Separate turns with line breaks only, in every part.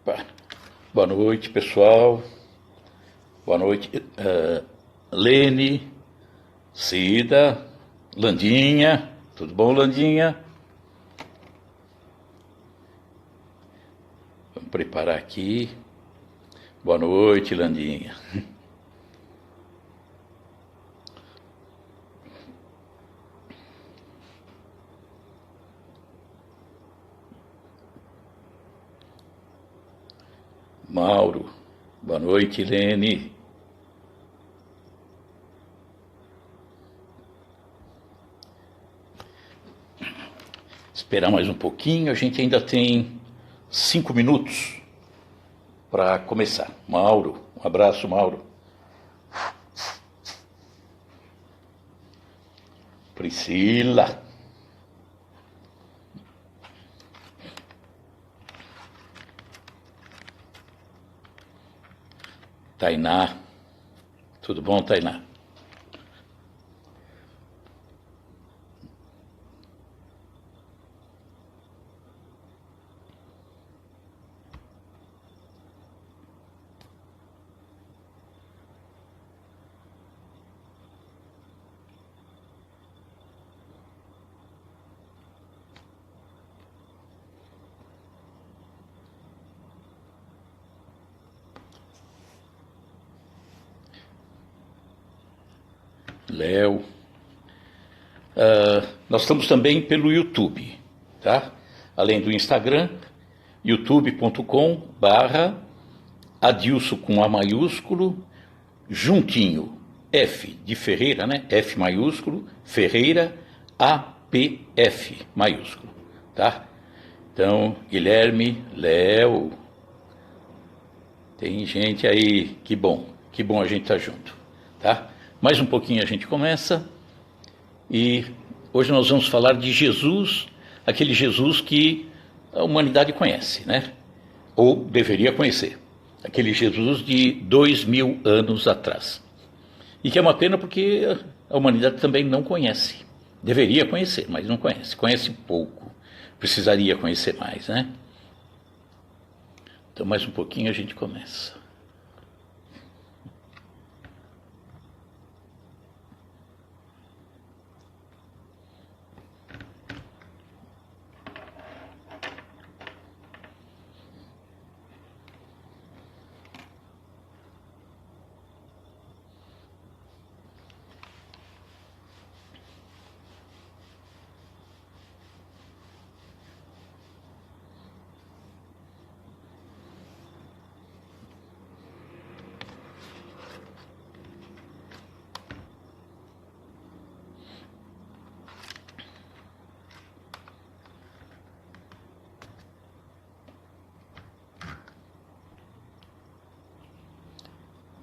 Opa. Boa noite, pessoal. Boa noite, Lene, Cida, Landinha. Tudo bom, Landinha? Vamos preparar aqui. Boa noite, Landinha. Mauro, boa noite, Lene. Esperar mais um pouquinho, a gente ainda tem 5 minutos para começar. Mauro, um abraço, Mauro. Priscila. Tainá. Tudo bom, Tainá? Léo. Nós estamos também pelo YouTube, tá? Além do Instagram, youtube.com/Adilson com A maiúsculo, juntinho, F de Ferreira, né? F maiúsculo, Ferreira, APF maiúsculo, tá? Então, Guilherme, Léo, tem gente aí, que bom a gente estar junto, tá? Mais um pouquinho a gente começa e hoje nós vamos falar de Jesus, aquele Jesus que a humanidade conhece, né? Ou deveria conhecer, aquele Jesus de 2000 anos atrás. E que é uma pena porque a humanidade também não conhece. Deveria conhecer, mas não conhece. Conhece pouco. Precisaria conhecer mais, né? Então mais um pouquinho a gente começa.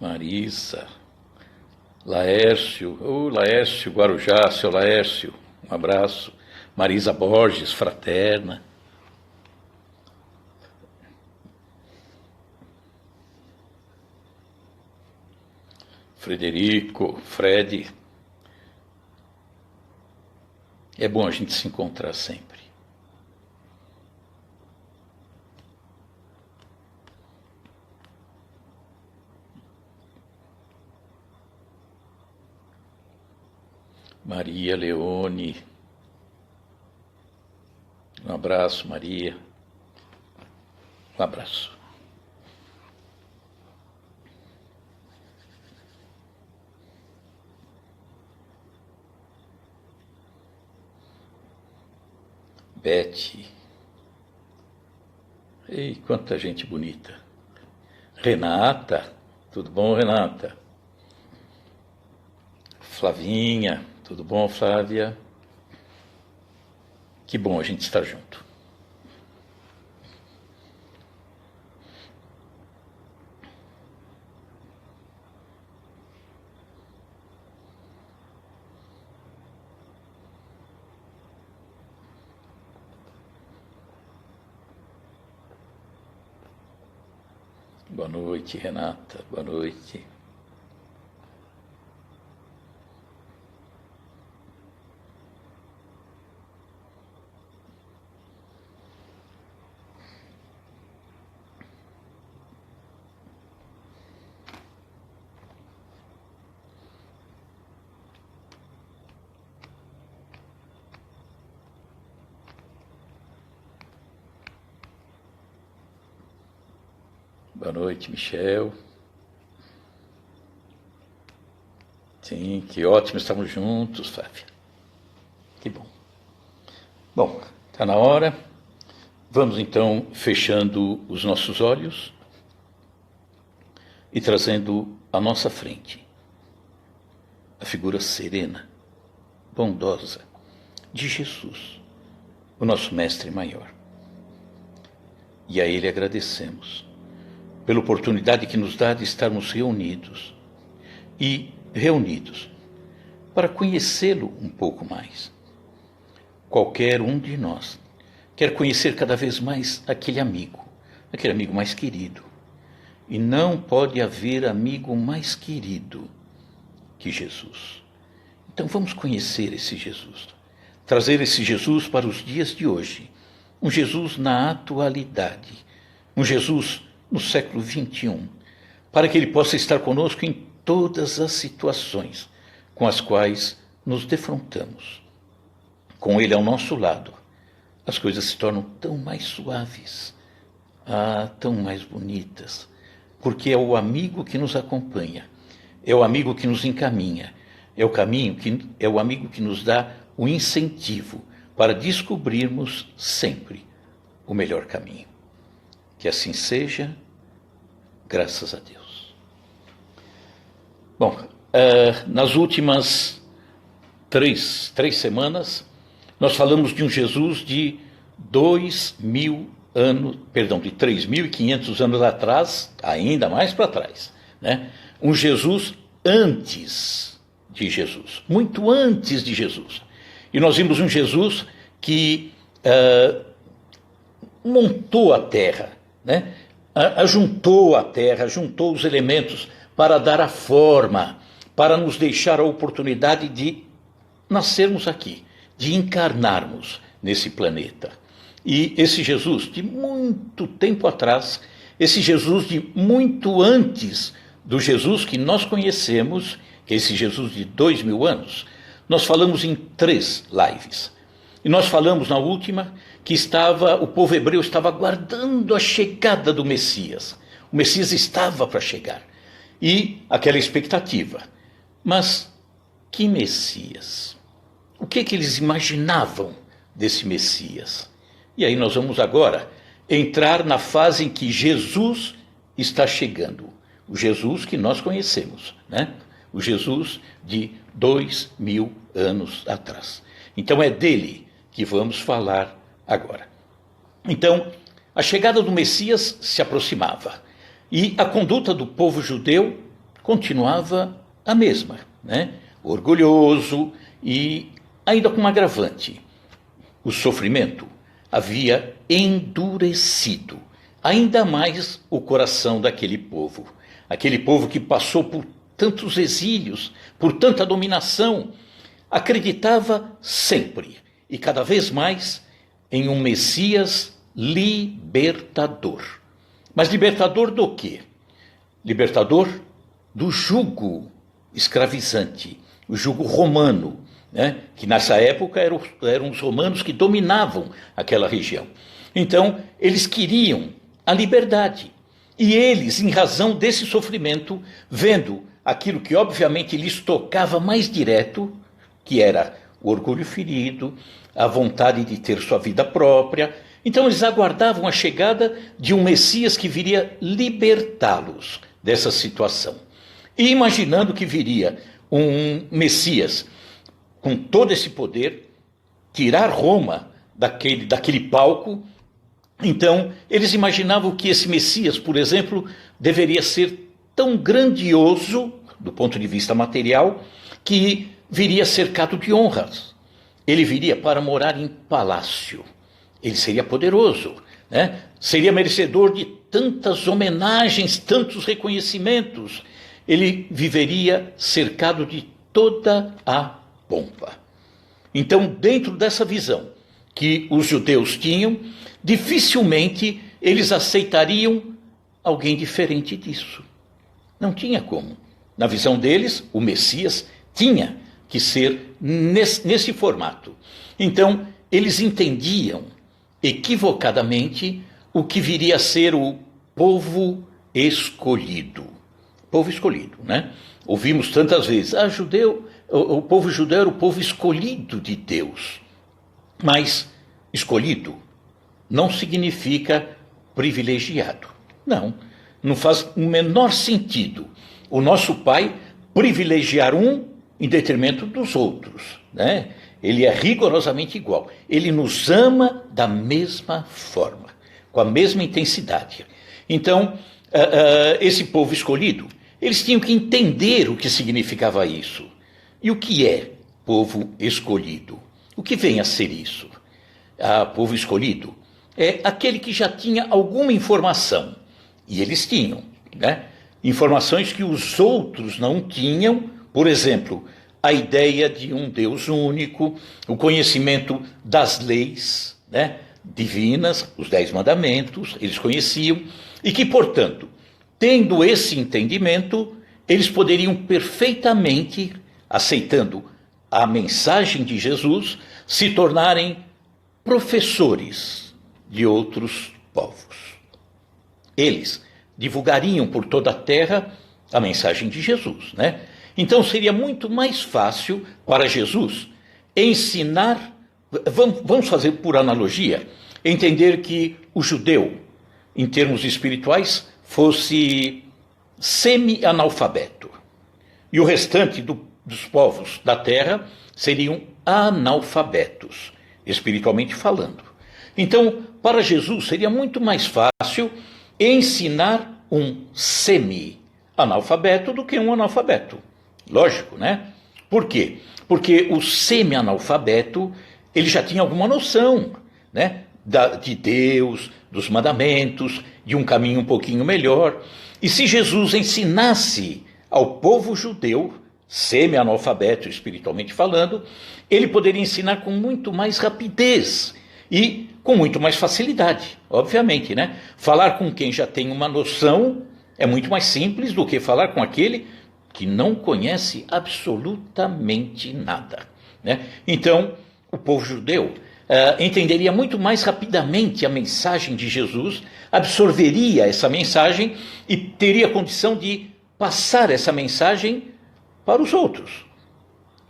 Marissa, Laércio, Laércio Guarujá, seu Laércio, um abraço. Marisa Borges, fraterna. Frederico, Fred. É bom a gente se encontrar sempre. Maria Leone. Um abraço, Maria. Um abraço. Bete. Ei, quanta gente bonita. Renata. Tudo bom, Renata? Flavinha. Tudo bom, Flávia? Que bom a gente estar junto. Boa noite, Renata. Boa noite. Boa noite, Michel. Sim, que ótimo, estamos juntos, Flávia. Que bom. Bom, está na hora. Vamos então fechando os nossos olhos e trazendo à nossa frente a figura serena, bondosa de Jesus, o nosso mestre maior. E a Ele agradecemos pela oportunidade que nos dá de estarmos reunidos para conhecê-lo um pouco mais. Qualquer um de nós quer conhecer cada vez mais aquele amigo mais querido. E não pode haver amigo mais querido que Jesus. Então vamos conhecer esse Jesus, trazer esse Jesus para os dias de hoje, um Jesus na atualidade, um Jesus no século XXI, para que ele possa estar conosco em todas as situações com as quais nos defrontamos. Com ele ao nosso lado, as coisas se tornam tão mais suaves, tão mais bonitas, porque é o amigo que nos acompanha, é o amigo que nos encaminha, é o amigo que nos dá o incentivo para descobrirmos sempre o melhor caminho. Que assim seja, graças a Deus. Bom, nas últimas três semanas, nós falamos de um Jesus de 3.500 anos atrás, ainda mais para trás, né? Um Jesus antes de Jesus, muito antes de Jesus. E nós vimos um Jesus que montou a terra, né? Ajuntou a terra, juntou os elementos para dar a forma, para nos deixar a oportunidade de nascermos aqui, de encarnarmos nesse planeta. E esse Jesus de muito tempo atrás, esse Jesus de muito antes do Jesus que nós conhecemos, que é esse Jesus de 2.000 anos, nós falamos em 3 lives. E nós falamos na última que o povo hebreu estava aguardando a chegada do Messias. O Messias estava para chegar. E aquela expectativa. Mas que Messias? O que eles imaginavam desse Messias? E aí nós vamos agora entrar na fase em que Jesus está chegando. O Jesus que nós conhecemos, né? O Jesus de 2.000 anos atrás. Então é dele que vamos falar agora. Então, a chegada do Messias se aproximava. E a conduta do povo judeu continuava a mesma, né? Orgulhoso e ainda com um agravante. O sofrimento havia endurecido ainda mais o coração daquele povo. Aquele povo que passou por tantos exílios, por tanta dominação, acreditava sempre e cada vez mais em um Messias libertador. Mas libertador do quê? Libertador do jugo escravizante, o jugo romano, né? Que nessa época eram os romanos que dominavam aquela região. Então, eles queriam a liberdade. E eles, em razão desse sofrimento, vendo aquilo que obviamente lhes tocava mais direto, que era o orgulho ferido, a vontade de ter sua vida própria, então eles aguardavam a chegada de um Messias que viria libertá-los dessa situação. E imaginando que viria um Messias com todo esse poder, tirar Roma daquele palco, então eles imaginavam que esse Messias, por exemplo, deveria ser tão grandioso, do ponto de vista material, que viria cercado de honras. Ele viria para morar em palácio. Ele seria poderoso, né? Seria merecedor de tantas homenagens, tantos reconhecimentos. Ele viveria cercado de toda a pompa. Então, dentro dessa visão que os judeus tinham, dificilmente eles aceitariam alguém diferente disso. Não tinha como. Na visão deles, o Messias tinha que ser nesse formato. Então, eles entendiam equivocadamente o que viria a ser o povo escolhido. Povo escolhido, né? Ouvimos tantas vezes, o povo judeu era o povo escolhido de Deus. Mas escolhido não significa privilegiado. Não faz o menor sentido o nosso Pai privilegiar um em detrimento dos outros, né? Ele é rigorosamente igual. Ele nos ama da mesma forma, com a mesma intensidade. Então, esse povo escolhido, eles tinham que entender o que significava isso. E o que é povo escolhido? O que vem a ser isso? Povo escolhido é aquele que já tinha alguma informação. E eles tinham, né? Informações que os outros não tinham. Por exemplo, a ideia de um Deus único, o conhecimento das leis, né, divinas, os 10 mandamentos, eles conheciam, e que, portanto, tendo esse entendimento, eles poderiam perfeitamente, aceitando a mensagem de Jesus, se tornarem professores de outros povos. Eles divulgariam por toda a terra a mensagem de Jesus, né? Então seria muito mais fácil para Jesus ensinar, vamos fazer por analogia, entender que o judeu, em termos espirituais, fosse semi-analfabeto. E o restante dos povos da terra seriam analfabetos, espiritualmente falando. Então, para Jesus seria muito mais fácil ensinar um semi-analfabeto do que um analfabeto. Lógico, né? Por quê? Porque o semi-analfabeto, ele já tinha alguma noção, né? De Deus, dos mandamentos, de um caminho um pouquinho melhor. E se Jesus ensinasse ao povo judeu, semi-analfabeto espiritualmente falando, ele poderia ensinar com muito mais rapidez e com muito mais facilidade, obviamente, né? Falar com quem já tem uma noção é muito mais simples do que falar com aquele que não conhece absolutamente nada, né? Então, o povo judeu entenderia muito mais rapidamente a mensagem de Jesus, absorveria essa mensagem e teria condição de passar essa mensagem para os outros.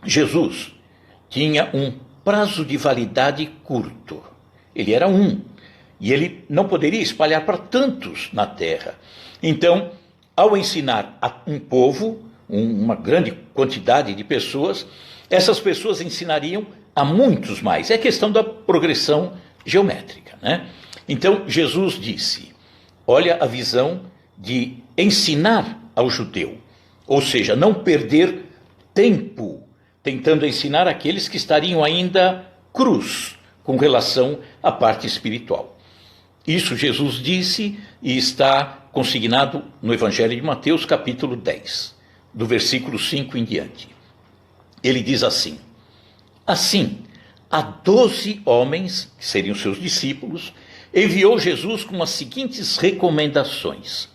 Jesus tinha um prazo de validade curto. Ele era um, e ele não poderia espalhar para tantos na terra. Então, ao ensinar a um povo, uma grande quantidade de pessoas, essas pessoas ensinariam a muitos mais. É questão da progressão geométrica, né? Então, Jesus disse, olha a visão de ensinar ao judeu, ou seja, não perder tempo tentando ensinar aqueles que estariam ainda crus com relação à parte espiritual. Isso Jesus disse e está consignado no Evangelho de Mateus, capítulo 10, do versículo 5 em diante. Ele diz assim, a 12 homens, que seriam seus discípulos, enviou Jesus com as seguintes recomendações.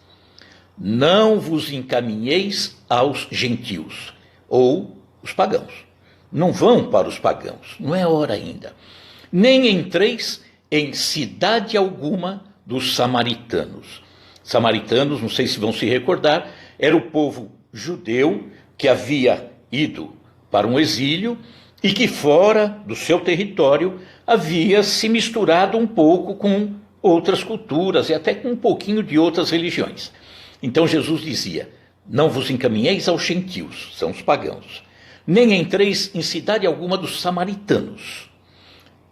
Não vos encaminheis aos gentios, ou os pagãos. Não vão para os pagãos, não é hora ainda. Nem entreis em cidade alguma dos samaritanos. Samaritanos, não sei se vão se recordar, era o povo judeu que havia ido para um exílio e que fora do seu território havia se misturado um pouco com outras culturas e até com um pouquinho de outras religiões. Então Jesus dizia, não vos encaminheis aos gentios, são os pagãos, nem entreis em cidade alguma dos samaritanos.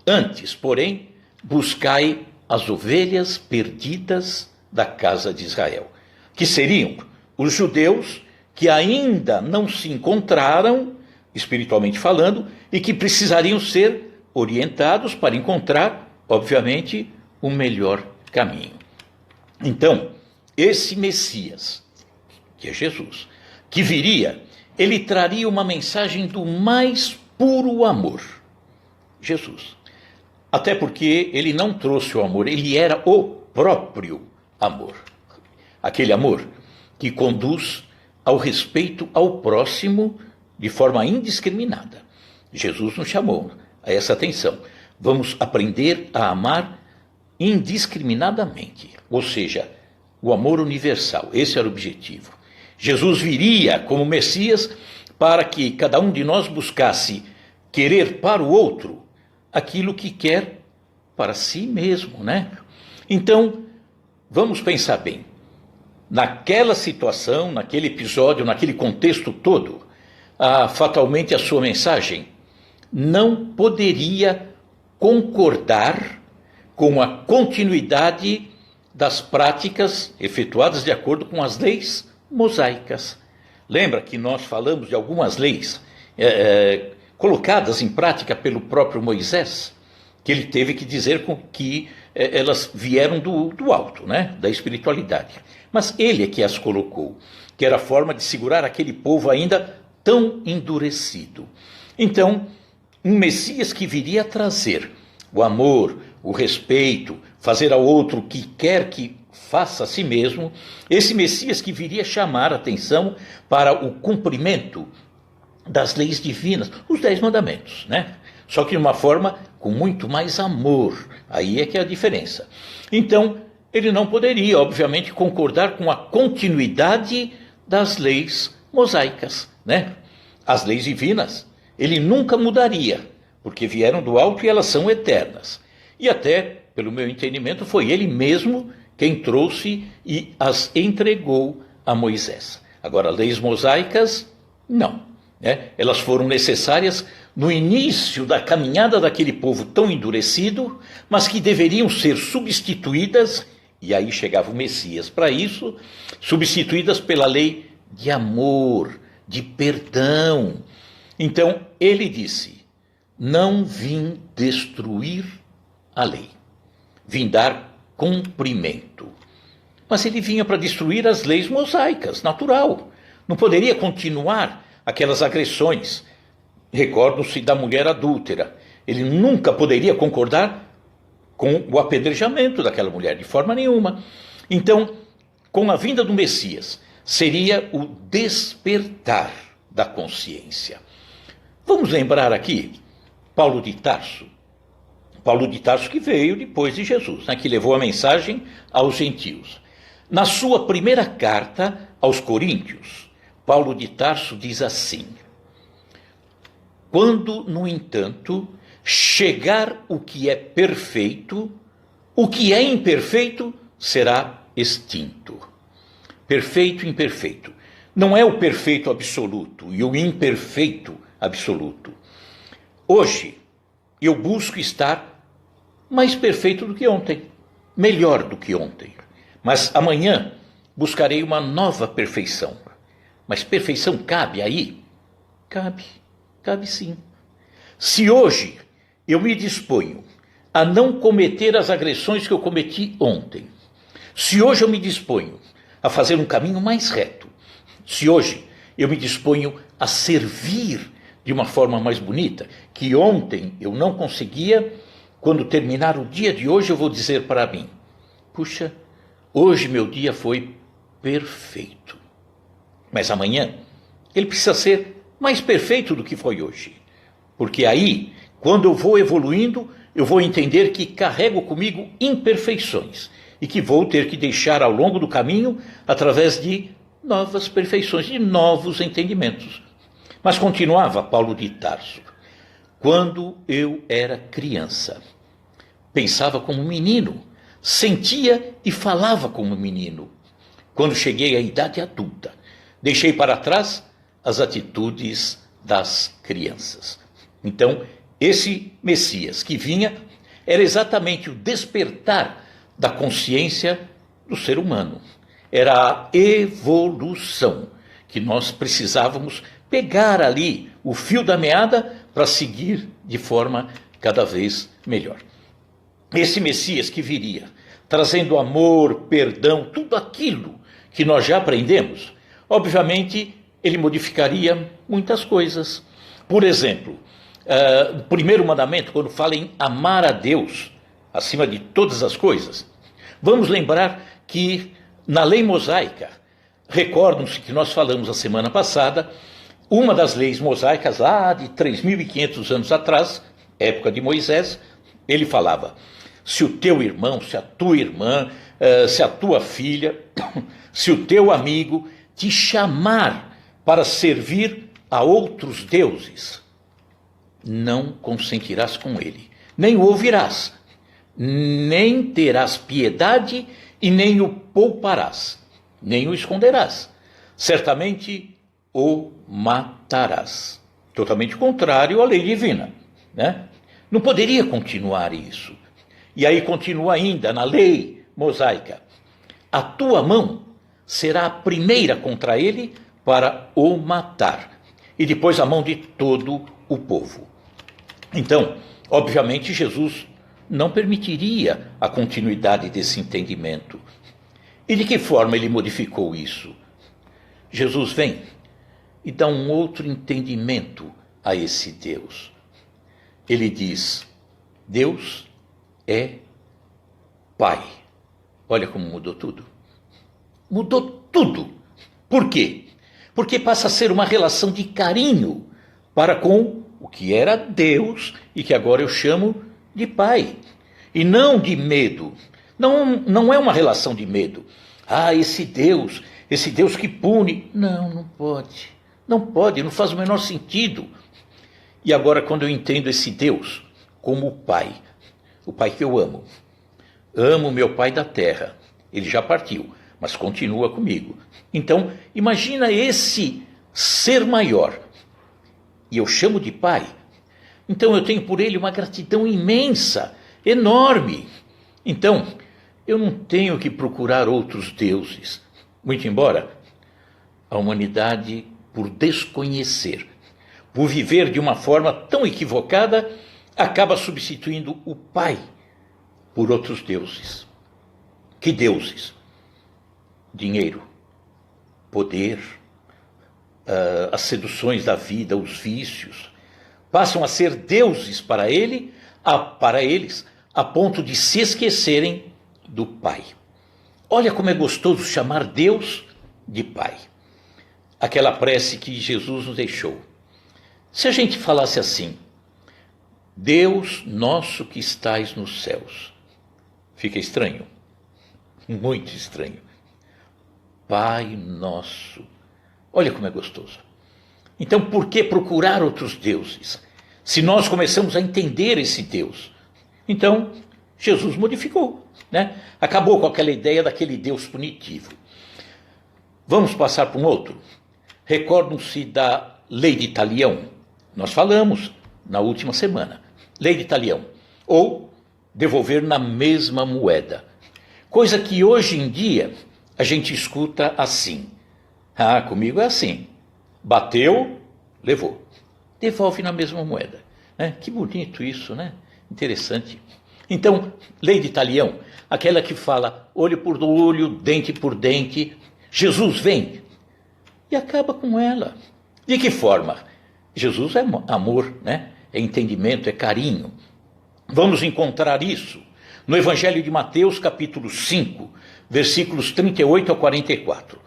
Antes, porém, buscai as ovelhas perdidas da casa de Israel, que seriam os judeus que ainda não se encontraram, espiritualmente falando, e que precisariam ser orientados para encontrar, obviamente, o melhor caminho. Então, esse Messias, que é Jesus, que viria, ele traria uma mensagem do mais puro amor. Jesus. Até porque ele não trouxe o amor, ele era o próprio amor. Aquele amor que conduz ao respeito ao próximo de forma indiscriminada. Jesus nos chamou a essa atenção. Vamos aprender a amar indiscriminadamente, ou seja, o amor universal. Esse era o objetivo. Jesus viria como Messias para que cada um de nós buscasse querer para o outro aquilo que quer para si mesmo, né? Então, vamos pensar bem. Naquela situação, naquele episódio, naquele contexto todo, fatalmente a sua mensagem não poderia concordar com a continuidade das práticas efetuadas de acordo com as leis mosaicas. Lembra que nós falamos de algumas leis colocadas em prática pelo próprio Moisés, que ele teve que dizer que elas vieram do alto, né, da espiritualidade. Mas ele é que as colocou, que era a forma de segurar aquele povo ainda tão endurecido. Então, um Messias que viria a trazer o amor, o respeito, fazer ao outro o que quer que faça a si mesmo, esse Messias que viria chamar a atenção para o cumprimento das leis divinas, os 10 mandamentos, né? Só que de uma forma com muito mais amor. Aí é que é a diferença. Então, ele não poderia, obviamente, concordar com a continuidade das leis mosaicas, né? As leis divinas, ele nunca mudaria, porque vieram do alto e elas são eternas. E até, pelo meu entendimento, foi ele mesmo quem trouxe e as entregou a Moisés. Agora, leis mosaicas, não. Né? Elas foram necessárias no início da caminhada daquele povo tão endurecido, mas que deveriam ser substituídas, e aí chegava o Messias para isso, substituídas pela lei de amor, de perdão. Então, ele disse, não vim destruir a lei, vim dar cumprimento. Mas ele vinha para destruir as leis mosaicas, natural. Não poderia continuar aquelas agressões. Recordam-se da mulher adúltera. Ele nunca poderia concordar com o apedrejamento daquela mulher, de forma nenhuma. Então, com a vinda do Messias, seria o despertar da consciência. Vamos lembrar aqui Paulo de Tarso. Paulo de Tarso que veio depois de Jesus, né, que levou a mensagem aos gentios. Na sua primeira carta aos Coríntios, Paulo de Tarso diz assim: quando, no entanto, chegar o que é perfeito, o que é imperfeito será extinto. Perfeito e imperfeito. Não é o perfeito absoluto e o imperfeito absoluto. Hoje, eu busco estar mais perfeito do que ontem, melhor do que ontem. Mas amanhã buscarei uma nova perfeição. Mas perfeição cabe aí? Cabe sim. Se hoje eu me disponho a não cometer as agressões que eu cometi ontem, se hoje eu me disponho a fazer um caminho mais reto, se hoje eu me disponho a servir de uma forma mais bonita, que ontem eu não conseguia, quando terminar o dia de hoje eu vou dizer para mim, puxa, hoje meu dia foi perfeito. Mas amanhã ele precisa ser mais perfeito do que foi hoje. Porque aí, quando eu vou evoluindo, eu vou entender que carrego comigo imperfeições e que vou ter que deixar ao longo do caminho através de novas perfeições, de novos entendimentos. Mas continuava Paulo de Tarso. Quando eu era criança, pensava como menino, sentia e falava como menino. Quando cheguei à idade adulta, deixei para trás as atitudes das crianças. Então, esse Messias que vinha era exatamente o despertar da consciência do ser humano. Era a evolução que nós precisávamos pegar ali o fio da meada para seguir de forma cada vez melhor. Esse Messias que viria, trazendo amor, perdão, tudo aquilo que nós já aprendemos, obviamente ele modificaria muitas coisas. Por exemplo, o primeiro mandamento, quando fala em amar a Deus acima de todas as coisas, vamos lembrar que na lei mosaica, recordam-se que nós falamos a semana passada, uma das leis mosaicas lá de 3.500 anos atrás, época de Moisés, ele falava, se o teu irmão, se a tua irmã se a tua filha, se o teu amigo te chamar para servir a outros deuses, não consentirás com ele, nem o ouvirás, nem terás piedade e nem o pouparás, nem o esconderás. Certamente o matarás. Totalmente contrário à lei divina, né? Não poderia continuar isso. E aí continua ainda na lei mosaica: a tua mão será a primeira contra ele para o matar, e depois a mão de todo o povo. Então, obviamente, Jesus não permitiria a continuidade desse entendimento. E de que forma ele modificou isso? Jesus vem e dá um outro entendimento a esse Deus. Ele diz: Deus é Pai. Olha como mudou tudo. Mudou tudo. Por quê? Porque passa a ser uma relação de carinho para com o que era Deus e que agora eu chamo de Pai. E não de medo. Não é uma relação de medo. Ah, esse Deus que pune. Não pode. Não pode, não faz o menor sentido. E agora, quando eu entendo esse Deus como o Pai que eu amo meu Pai da terra, ele já partiu, mas continua comigo. Então, imagina esse ser maior, e eu chamo de Pai. Então eu tenho por ele uma gratidão imensa, enorme. Então, eu não tenho que procurar outros deuses, muito embora a humanidade, por desconhecer, por viver de uma forma tão equivocada, acaba substituindo o Pai por outros deuses. Que deuses? Dinheiro, poder, as seduções da vida, os vícios, passam a ser deuses para eles, a ponto de se esquecerem do Pai. Olha como é gostoso chamar Deus de Pai. Aquela prece que Jesus nos deixou. Se a gente falasse assim: Deus nosso que estais nos céus, fica estranho? Muito estranho. Pai nosso. Olha como é gostoso. Então, por que procurar outros deuses? Se nós começamos a entender esse Deus, então Jesus modificou, né? Acabou com aquela ideia daquele Deus punitivo. Vamos passar para um outro. Recordam-se da lei de Talião? Nós falamos na última semana. Lei de Talião. Ou devolver na mesma moeda. Coisa que hoje em dia a gente escuta assim: ah, comigo é assim. Bateu, levou. Devolve na mesma moeda. Que bonito isso, né? Interessante. Então, lei de Talião, aquela que fala olho por olho, dente por dente. Jesus vem e acaba com ela. De que forma? Jesus é amor, né? É entendimento, é carinho. Vamos encontrar isso no Evangelho de Mateus, capítulo 5, versículos 38 a 44.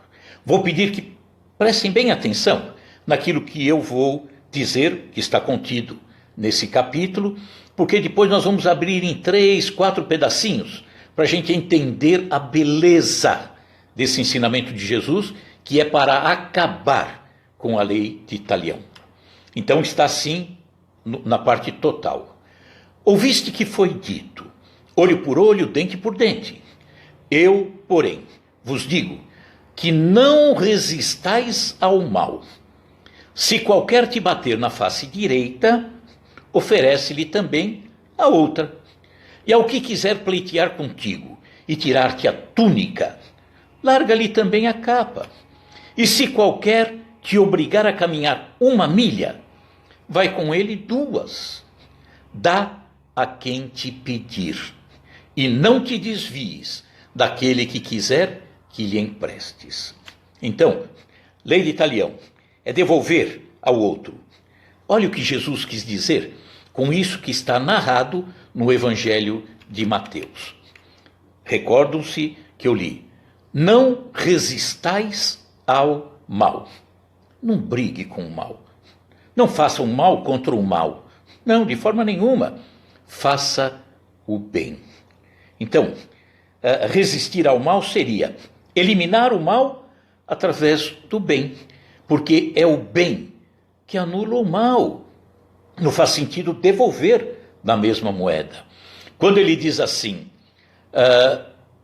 Vou pedir que prestem bem atenção naquilo que eu vou dizer, que está contido nesse capítulo, porque depois nós vamos abrir em 3, 4 pedacinhos para a gente entender a beleza desse ensinamento de Jesus, que é para acabar com a lei de Talião. Então está assim na parte total. Ouviste que foi dito: olho por olho, dente por dente. Eu, porém, vos digo que não resistais ao mal. Se qualquer te bater na face direita, oferece-lhe também a outra. E ao que quiser pleitear contigo e tirar-te a túnica, larga-lhe também a capa. E se qualquer te obrigar a caminhar 1 milha, vai com ele 2. Dá a quem te pedir, e não te desvies daquele que quiser que lhe emprestes. Então, lei de Talião é devolver ao outro. Olha o que Jesus quis dizer com isso que está narrado no Evangelho de Mateus. Recordam-se que eu li: não resistais ao mal. Não brigue com o mal. Não faça o mal contra o mal. Não, de forma nenhuma. Faça o bem. Então, resistir ao mal seria eliminar o mal através do bem, porque é o bem que anula o mal. Não faz sentido devolver na mesma moeda. Quando ele diz assim,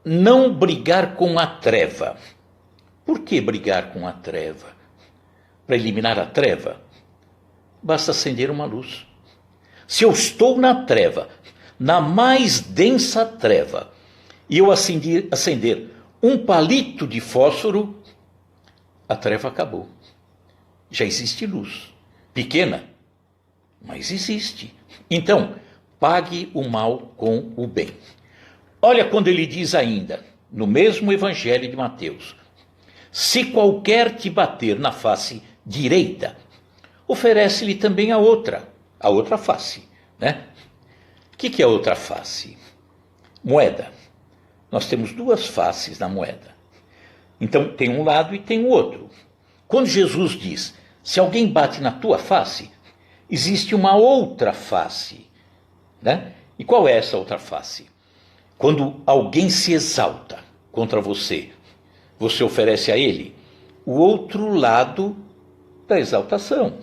não brigar com a treva. Por que brigar com a treva? Para eliminar a treva, basta acender uma luz. Se eu estou na treva, na mais densa treva, e eu acender um palito de fósforo, a treva acabou. Já existe luz. Pequena, mas existe. Então, pague o mal com o bem. Olha quando ele diz ainda, no mesmo Evangelho de Mateus, se qualquer te bater na face direita, oferece-lhe também a outra face, né? O que é a outra face? Moeda. Nós temos duas faces na moeda. Então, tem um lado e tem o outro. Quando Jesus diz, se alguém bate na tua face, existe uma outra face, né? E qual é essa outra face? Quando alguém se exalta contra você, você oferece a ele o outro lado da exaltação.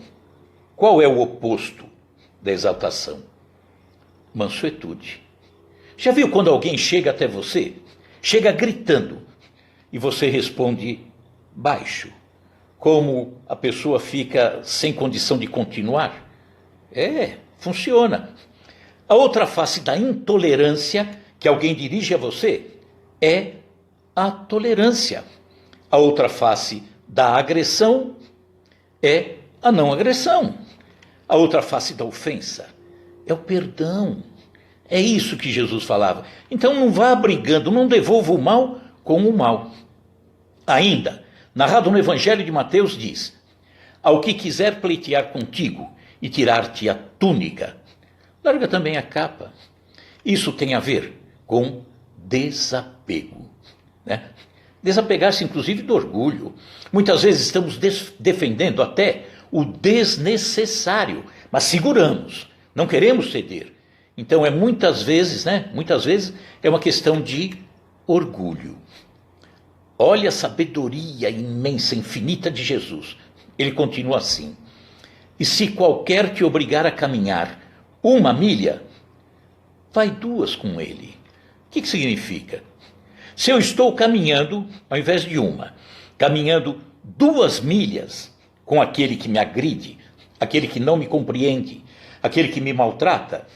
Qual é o oposto da exaltação? Mansuetude. Já viu quando alguém chega até você, chega gritando, e você responde baixo? Como a pessoa fica sem condição de continuar? Funciona. A outra face da intolerância que alguém dirige a você é a tolerância. A outra face da agressão é a não agressão. A outra face da ofensa é o perdão. É isso que Jesus falava. Então não vá brigando, não devolva o mal com o mal. Ainda, narrado no Evangelho de Mateus, diz, ao que quiser pleitear contigo e tirar-te a túnica, larga também a capa. Isso tem a ver com desapego, né? Desapegar-se inclusive do orgulho. Muitas vezes estamos defendendo até o desnecessário, mas seguramos, não queremos ceder. Então muitas vezes é uma questão de orgulho. Olha a sabedoria imensa, infinita de Jesus. Ele continua assim, e se qualquer te obrigar a caminhar 1 milha, vai 2 com ele. O que significa? Se eu estou caminhando, ao invés de 1, caminhando 2 milhas com aquele que me agride, aquele que não me compreende, aquele que me maltrata,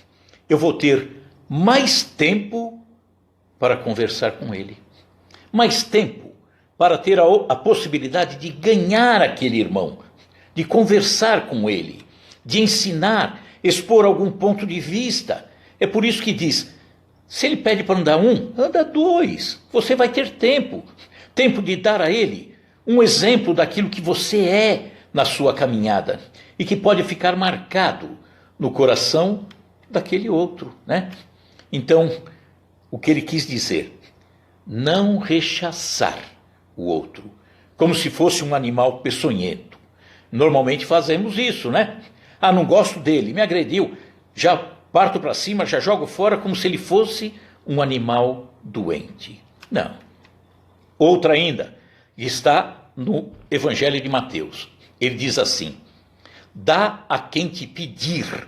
eu vou ter mais tempo para conversar com ele, mais tempo para ter a possibilidade de ganhar aquele irmão, de conversar com ele, de ensinar, expor algum ponto de vista. É por isso que diz, se ele pede para andar 1, anda 2. Você vai ter tempo de dar a ele um exemplo daquilo que você é na sua caminhada e que pode ficar marcado no coração daquele outro, né? Então, o que ele quis dizer, não rechaçar o outro, como se fosse um animal peçonhento. Normalmente fazemos isso, né? Não gosto dele, me agrediu, já parto para cima, já jogo fora como se ele fosse um animal doente. Não. Outra ainda, está no Evangelho de Mateus. Ele diz assim, dá a quem te pedir,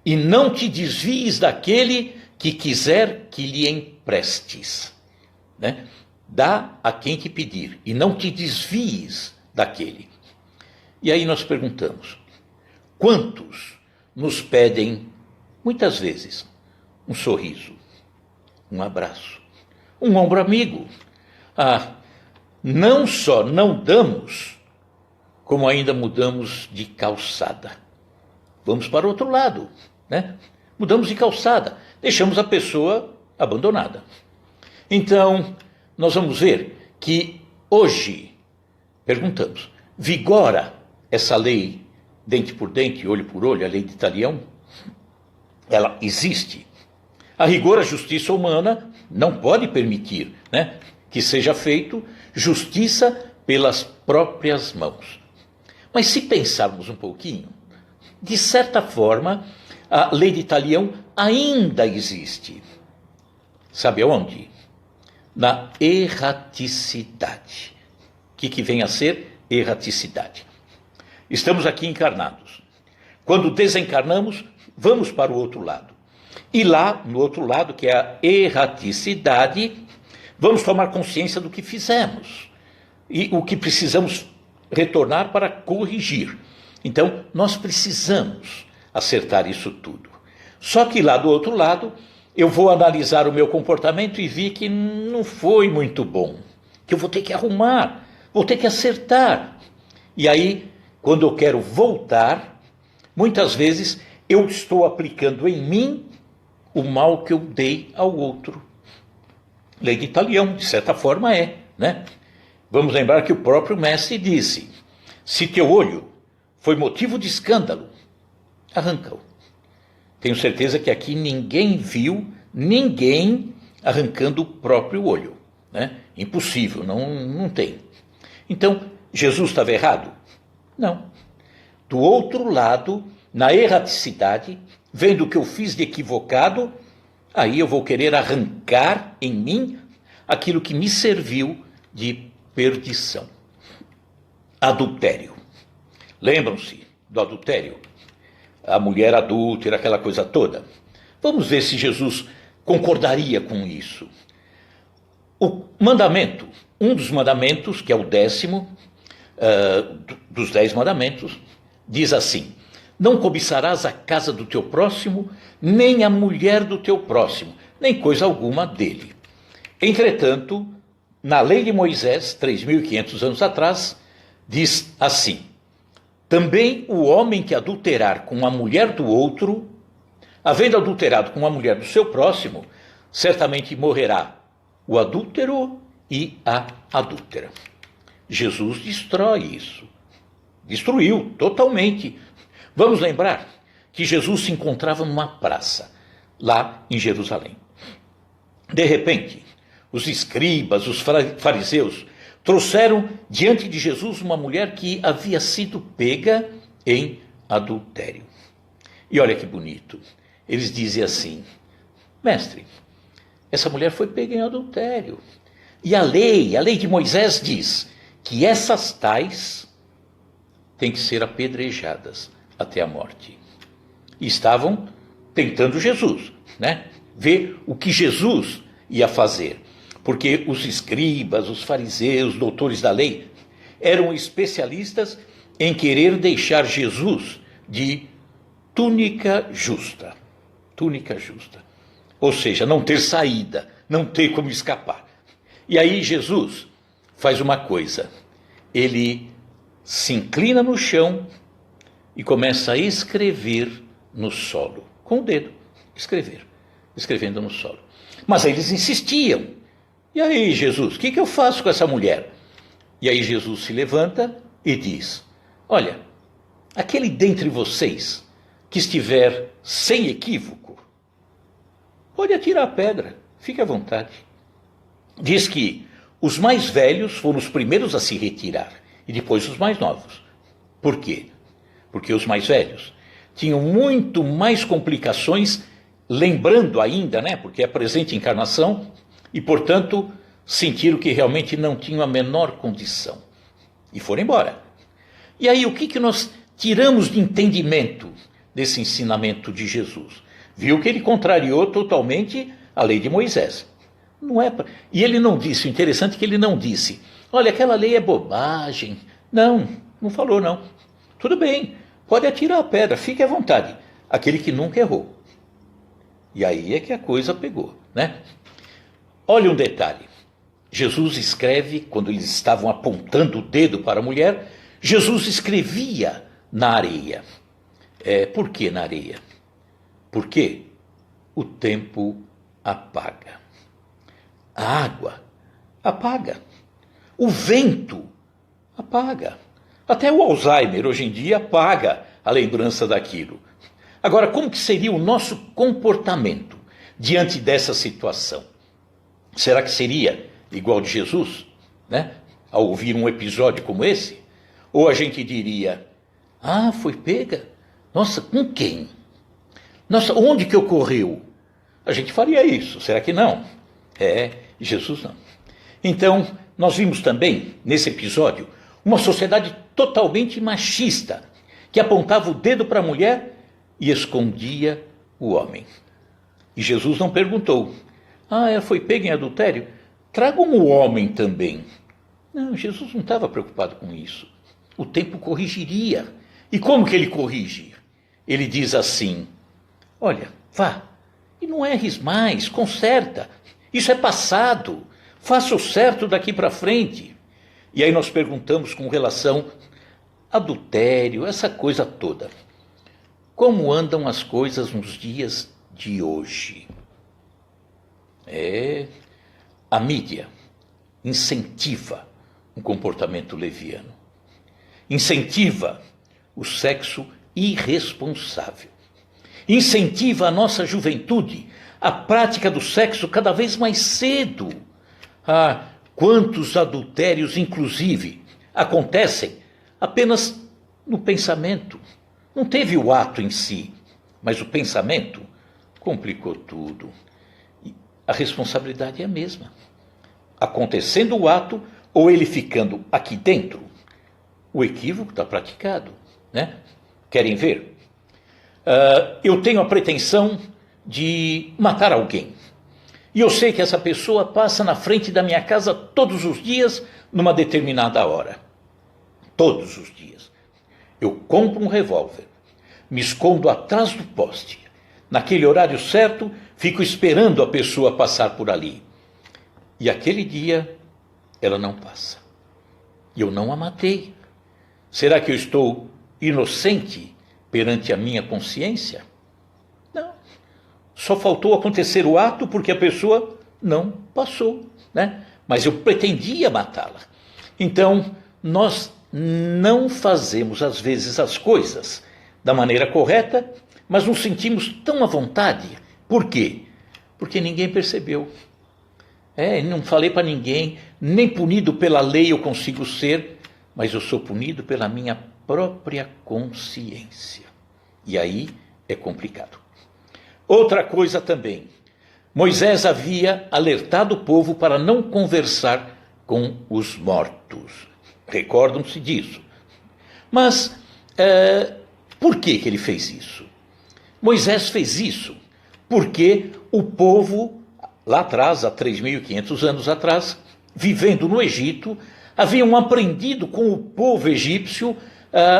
e não te desvies daquele que quiser que lhe emprestes, né? Dá a quem te pedir, e não te desvies daquele. E aí nós perguntamos, quantos nos pedem, muitas vezes, um sorriso, um abraço, um ombro amigo? Não só não damos, como ainda mudamos de calçada. Vamos para o outro lado, né? Mudamos de calçada, deixamos a pessoa abandonada. Então, nós vamos ver que hoje, perguntamos, vigora essa lei dente por dente, olho por olho, a lei de Talião? Ela existe. A rigor, a justiça humana não pode permitir, né, que seja feito justiça pelas próprias mãos. Mas se pensarmos um pouquinho, de certa forma, a lei de Talião ainda existe. Sabe aonde? na erraticidade. O que vem a ser erraticidade? Estamos aqui encarnados. Quando desencarnamos, vamos para o outro lado. E lá, no outro lado, que é a erraticidade, vamos tomar consciência do que fizemos e o que precisamos retornar para corrigir. Então, nós precisamos acertar isso tudo. Só que lá do outro lado, eu vou analisar o meu comportamento e vi que não foi muito bom, que eu vou ter que arrumar, vou ter que acertar. E aí, quando eu quero voltar, muitas vezes eu estou aplicando em mim o mal que eu dei ao outro. Lei de Talião, de certa forma né? Vamos lembrar que o próprio mestre disse: se teu olho foi motivo de escândalo, arranca-o. Tenho certeza que aqui ninguém viu ninguém arrancando o próprio olho, né? Impossível, não tem. Então, Jesus estava errado? Não. Do outro lado, na erraticidade, vendo o que eu fiz de equivocado, aí eu vou querer arrancar em mim aquilo que me serviu de perdição. Adultério. Lembram-se do adultério? A mulher adúltera, aquela coisa toda. Vamos ver se Jesus concordaria com isso. O mandamento, um dos mandamentos, que é o 10º, dos 10 mandamentos, diz assim: não cobiçarás a casa do teu próximo, nem a mulher do teu próximo, nem coisa alguma dele. Entretanto, na lei de Moisés, 3.500 anos atrás, diz assim: também o homem que adulterar com a mulher do outro, havendo adulterado com a mulher do seu próximo, certamente morrerá o adúltero e a adúltera. Jesus destrói isso. Destruiu totalmente. Vamos lembrar que Jesus se encontrava numa praça, lá em Jerusalém. De repente, os escribas, os fariseus, trouxeram diante de Jesus uma mulher que havia sido pega em adultério. E olha que bonito. Eles dizem assim: mestre, essa mulher foi pega em adultério. E a lei de Moisés diz que essas tais têm que ser apedrejadas até a morte. E estavam tentando Jesus, né? Ver o que Jesus ia fazer. Porque os escribas, os fariseus, doutores da lei, eram especialistas em querer deixar Jesus de túnica justa. Túnica justa. Ou seja, não ter saída, não ter como escapar. E aí Jesus faz uma coisa. Ele se inclina no chão e começa a escrever no solo. Com o dedo, escrevendo no solo. Mas eles insistiam. E aí, Jesus, o que eu faço com essa mulher? E aí Jesus se levanta e diz: olha, aquele dentre vocês que estiver sem equívoco, pode atirar a pedra, fique à vontade. Diz que os mais velhos foram os primeiros a se retirar, e depois os mais novos. Por quê? Porque os mais velhos tinham muito mais complicações, lembrando ainda, né, porque é a presente encarnação, e, portanto, sentiram que realmente não tinham a menor condição. E foram embora. E aí, o que nós tiramos de entendimento desse ensinamento de Jesus? Viu que ele contrariou totalmente a lei de Moisés. Não é. E ele não disse, o interessante é que ele não disse: olha, aquela lei é bobagem. Não falou não. Tudo bem, pode atirar a pedra, fique à vontade. Aquele que nunca errou. E aí é que a coisa pegou, né? Olha um detalhe. Jesus escreve, quando eles estavam apontando o dedo para a mulher, Jesus escrevia na areia. Por que na areia? Porque o tempo apaga. A água apaga. O vento apaga. Até o Alzheimer hoje em dia apaga a lembrança daquilo. Agora, como que seria o nosso comportamento diante dessa situação? Será que seria igual de Jesus, né? Ao ouvir um episódio como esse? Ou a gente diria: ah, foi pega? Nossa, com quem? Nossa, onde que ocorreu? A gente faria isso, será que não? Jesus não. Então, nós vimos também, nesse episódio, uma sociedade totalmente machista, que apontava o dedo para a mulher e escondia o homem. E Jesus não perguntou, ela foi pega em adultério? Tragam o homem também. Não, Jesus não estava preocupado com isso. O tempo corrigiria. E como que ele corrige? Ele diz assim, olha, vá, e não erres mais, conserta. Isso é passado, faça o certo daqui para frente. E aí nós perguntamos com relação a adultério, essa coisa toda. Como andam as coisas nos dias de hoje? A mídia incentiva um comportamento leviano. Incentiva o sexo irresponsável. Incentiva a nossa juventude a prática do sexo cada vez mais cedo. Quantos adultérios, inclusive, acontecem apenas no pensamento. Não teve o ato em si, mas o pensamento complicou tudo. E a responsabilidade é a mesma. Acontecendo o ato ou ele ficando aqui dentro, o equívoco está praticado, né? Querem ver? Eu tenho a pretensão de matar alguém. E eu sei que essa pessoa passa na frente da minha casa todos os dias, numa determinada hora. Todos os dias. Eu compro um revólver, me escondo atrás do poste. Naquele horário certo, fico esperando a pessoa passar por ali. E aquele dia, ela não passa. E eu não a matei. Será que eu estou inocente perante a minha consciência? Não. Só faltou acontecer o ato porque a pessoa não passou, né? Mas eu pretendia matá-la. Então, nós não fazemos, às vezes, as coisas da maneira correta, mas nos sentimos tão à vontade. Por quê? Porque ninguém percebeu. Não falei para ninguém, nem punido pela lei eu consigo ser, mas eu sou punido pela minha própria consciência. E aí é complicado. Outra coisa também, Moisés havia alertado o povo para não conversar com os mortos. Recordam-se disso. Mas por que ele fez isso? Moisés fez isso porque o povo, lá atrás, há 3.500 anos atrás, vivendo no Egito, haviam aprendido com o povo egípcio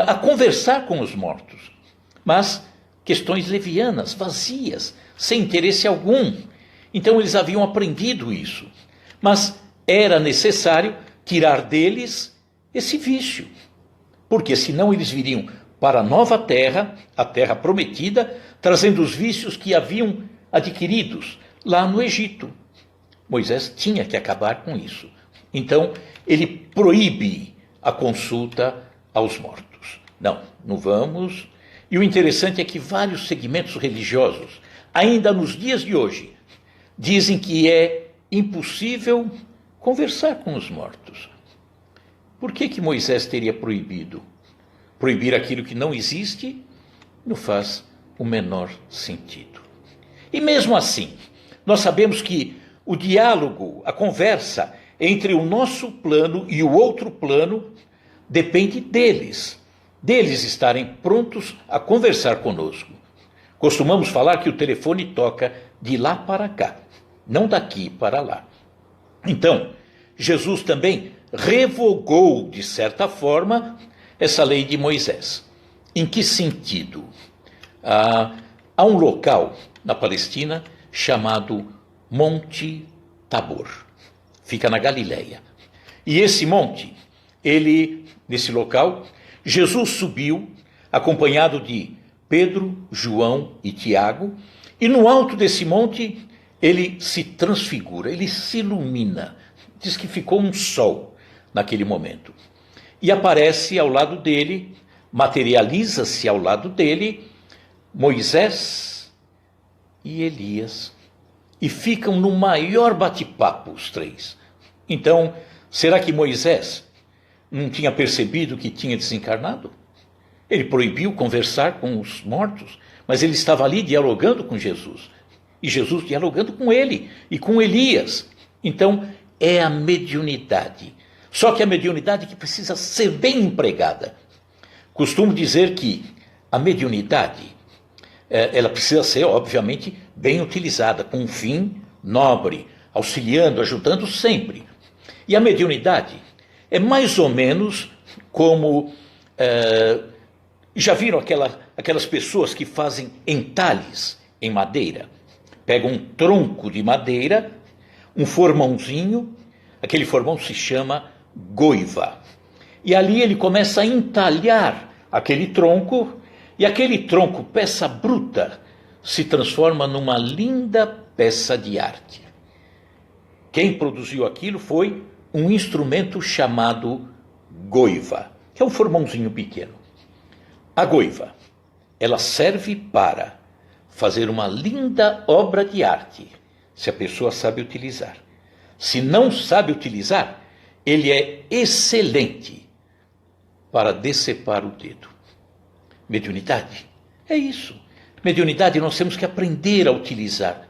a conversar com os mortos. Mas questões levianas, vazias, sem interesse algum. Então eles haviam aprendido isso. Mas era necessário tirar deles esse vício. Porque senão eles viriam para a nova terra, a terra prometida, trazendo os vícios que haviam adquiridos lá no Egito. Moisés tinha que acabar com isso. Então, ele proíbe a consulta aos mortos. Não vamos. E o interessante é que vários segmentos religiosos, ainda nos dias de hoje, dizem que é impossível conversar com os mortos. Por que Moisés teria proibido? Proibir aquilo que não existe não faz o menor sentido. E mesmo assim, nós sabemos que o diálogo, a conversa entre o nosso plano e o outro plano depende deles estarem prontos a conversar conosco. Costumamos falar que o telefone toca de lá para cá, não daqui para lá. Então, Jesus também revogou, de certa forma, essa lei de Moisés. Em que sentido? Há um local na Palestina chamado Monte Tabor. Fica na Galileia. E esse monte, nesse local, Jesus subiu, acompanhado de Pedro, João e Tiago, e no alto desse monte ele se transfigura, ele se ilumina. Diz que ficou um sol naquele momento. E aparece ao lado dele, materializa-se ao lado dele, Moisés e Elias. E ficam no maior bate-papo os três. Então, será que Moisés não tinha percebido que tinha desencarnado? Ele proibiu conversar com os mortos, mas ele estava ali dialogando com Jesus. E Jesus dialogando com ele e com Elias. Então, é a mediunidade. Só que a mediunidade que precisa ser bem empregada. Costumo dizer que a mediunidade, ela precisa ser, obviamente, bem utilizada, com um fim nobre, auxiliando, ajudando sempre. E a mediunidade é mais ou menos como... já viram aquelas pessoas que fazem entalhes em madeira? Pegam um tronco de madeira, um formãozinho, aquele formão se chama goiva. E ali ele começa a entalhar aquele tronco, e aquele tronco, peça bruta, se transforma numa linda peça de arte. Quem produziu aquilo foi um instrumento chamado goiva, que é um formãozinho pequeno. A goiva, ela serve para fazer uma linda obra de arte, se a pessoa sabe utilizar. Se não sabe utilizar, ele é excelente para decepar o dedo. Mediunidade é isso. Mediunidade nós temos que aprender a utilizar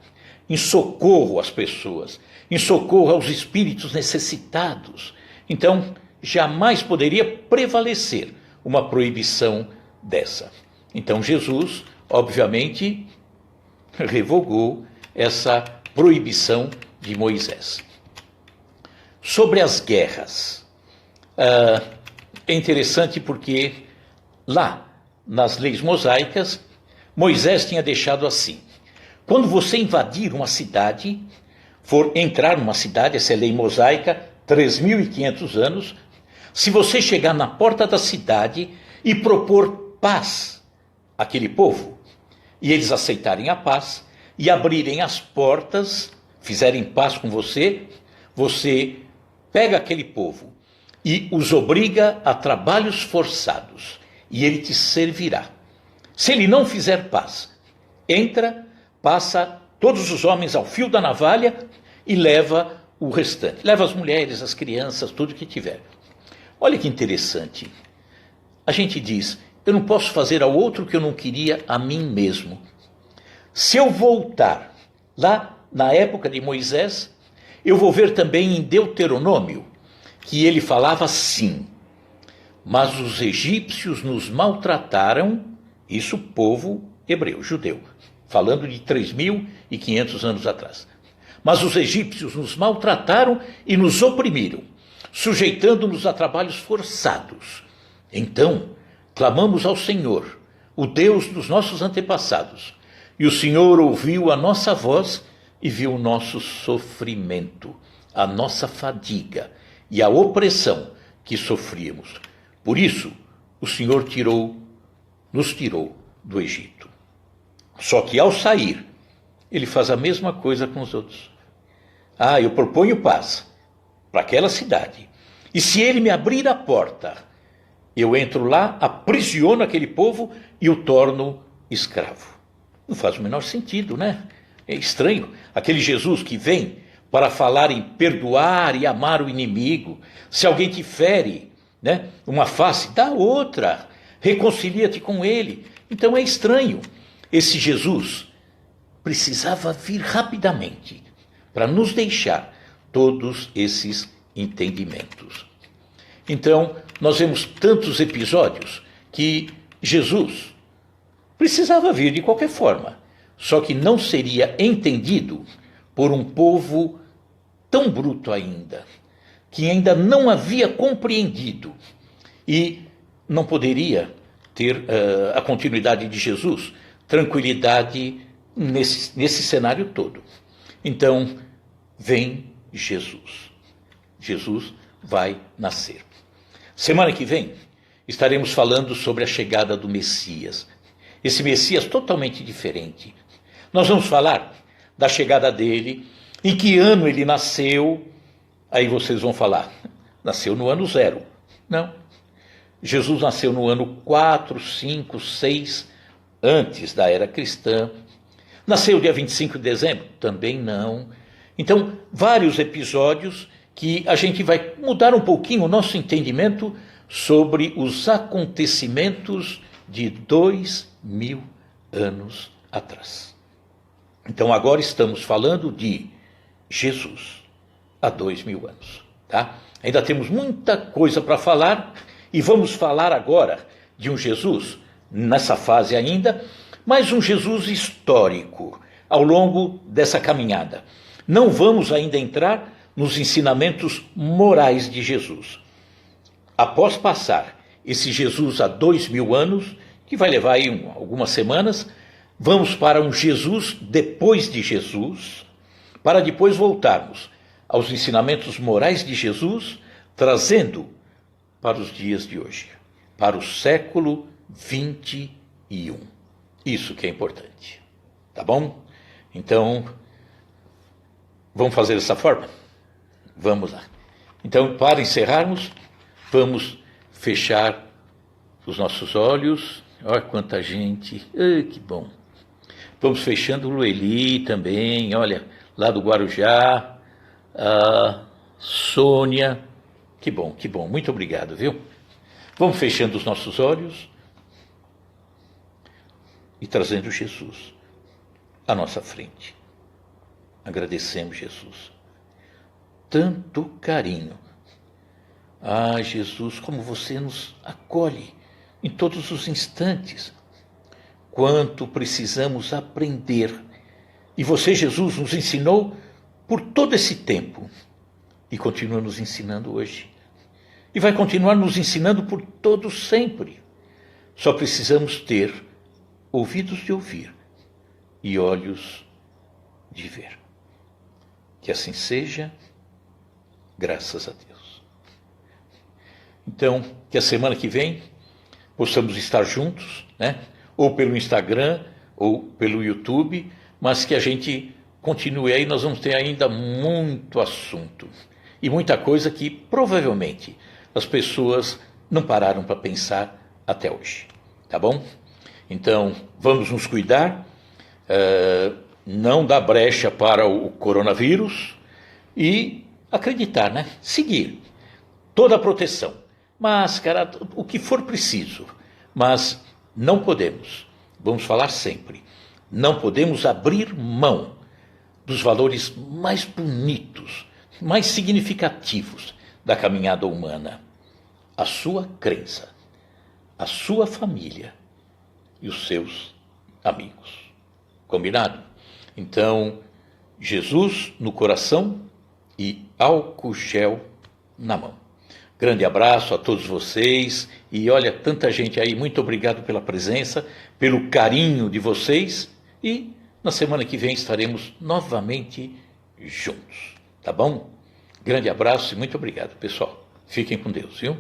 em socorro às pessoas, em socorro aos espíritos necessitados. Então, jamais poderia prevalecer uma proibição dessa. Então, Jesus, obviamente, revogou essa proibição de Moisés. Sobre as guerras, é interessante porque lá, nas leis mosaicas, Moisés tinha deixado assim: quando você invadir uma cidade, for entrar numa cidade, essa é a lei mosaica, 3.500 anos, se você chegar na porta da cidade e propor paz àquele povo, e eles aceitarem a paz, e abrirem as portas, fizerem paz com você, você pega aquele povo e os obriga a trabalhos forçados, e ele te servirá. Se ele não fizer paz, entra, passa todos os homens ao fio da navalha e leva o restante. Leva as mulheres, as crianças, tudo que tiver. Olha que interessante. A gente diz, eu não posso fazer ao outro o que eu não queria a mim mesmo. Se eu voltar lá na época de Moisés, eu vou ver também em Deuteronômio que ele falava assim: mas os egípcios nos maltrataram, isso povo hebreu, judeu, falando de 3.500 anos atrás. Mas os egípcios nos maltrataram e nos oprimiram, sujeitando-nos a trabalhos forçados. Então, clamamos ao Senhor, o Deus dos nossos antepassados, e o Senhor ouviu a nossa voz e viu o nosso sofrimento, a nossa fadiga e a opressão que sofríamos. Por isso, o Senhor nos tirou do Egito. Só que ao sair, ele faz a mesma coisa com os outros. Eu proponho paz para aquela cidade. E se ele me abrir a porta, eu entro lá, aprisiono aquele povo e o torno escravo. Não faz o menor sentido, né? É estranho. Aquele Jesus que vem para falar em perdoar e amar o inimigo. Se alguém te fere, né, uma face, dá outra. Reconcilia-te com ele. Então é estranho. Esse Jesus precisava vir rapidamente para nos deixar todos esses entendimentos. Então, nós vemos tantos episódios que Jesus precisava vir de qualquer forma, só que não seria entendido por um povo tão bruto ainda, que ainda não havia compreendido e não poderia ter a continuidade de Jesus, tranquilidade nesse cenário todo. Então, vem Jesus. Jesus vai nascer. Semana que vem, estaremos falando sobre a chegada do Messias. Esse Messias totalmente diferente. Nós vamos falar da chegada dele, em que ano ele nasceu. Aí vocês vão falar, nasceu no ano 0. Não. Jesus nasceu no ano 4, 5, 6, antes da era cristã. Nasceu dia 25 de dezembro? Também não. Então, vários episódios que a gente vai mudar um pouquinho o nosso entendimento sobre os acontecimentos de 2.000 anos atrás. Então, agora estamos falando de Jesus. há 2000 anos. Tá? Ainda temos muita coisa para falar e vamos falar agora de um Jesus, nessa fase ainda, mas um Jesus histórico ao longo dessa caminhada. Não vamos ainda entrar nos ensinamentos morais de Jesus. Após passar esse Jesus há 2000 anos, que vai levar aí algumas semanas, vamos para um Jesus depois de Jesus, para depois voltarmos aos ensinamentos morais de Jesus, trazendo para os dias de hoje, para o século 21. Isso que é importante. Tá bom? Então, vamos fazer dessa forma? Vamos lá. Então, para encerrarmos, vamos fechar os nossos olhos. Olha quanta gente. Ai, que bom. Vamos fechando o Lueli também, olha, lá do Guarujá, a Sônia. Que bom, muito obrigado, viu? Vamos fechando os nossos olhos e trazendo Jesus à nossa frente. Agradecemos, Jesus. Tanto carinho. Ah, Jesus, como você nos acolhe em todos os instantes. Quanto precisamos aprender. E você, Jesus, nos ensinou por todo esse tempo. E continua nos ensinando hoje. E vai continuar nos ensinando por todo sempre. Só precisamos ter ouvidos de ouvir e olhos de ver. Que assim seja, graças a Deus. Então, que a semana que vem possamos estar juntos, né? Ou pelo Instagram, ou pelo YouTube, mas que a gente continue aí, nós vamos ter ainda muito assunto. E muita coisa que, provavelmente, as pessoas não pararam para pensar até hoje. Tá bom? Então, vamos nos cuidar, não dar brecha para o coronavírus e acreditar, né? Seguir toda a proteção, máscara, o que for preciso, mas não podemos, vamos falar sempre, não podemos abrir mão dos valores mais bonitos, mais significativos da caminhada humana. A sua crença, a sua família e os seus amigos. Combinado? Então, Jesus no coração e álcool gel na mão. Grande abraço a todos vocês e olha, tanta gente aí, muito obrigado pela presença, pelo carinho de vocês e na semana que vem estaremos novamente juntos, tá bom? Grande abraço e muito obrigado, pessoal. Fiquem com Deus, viu?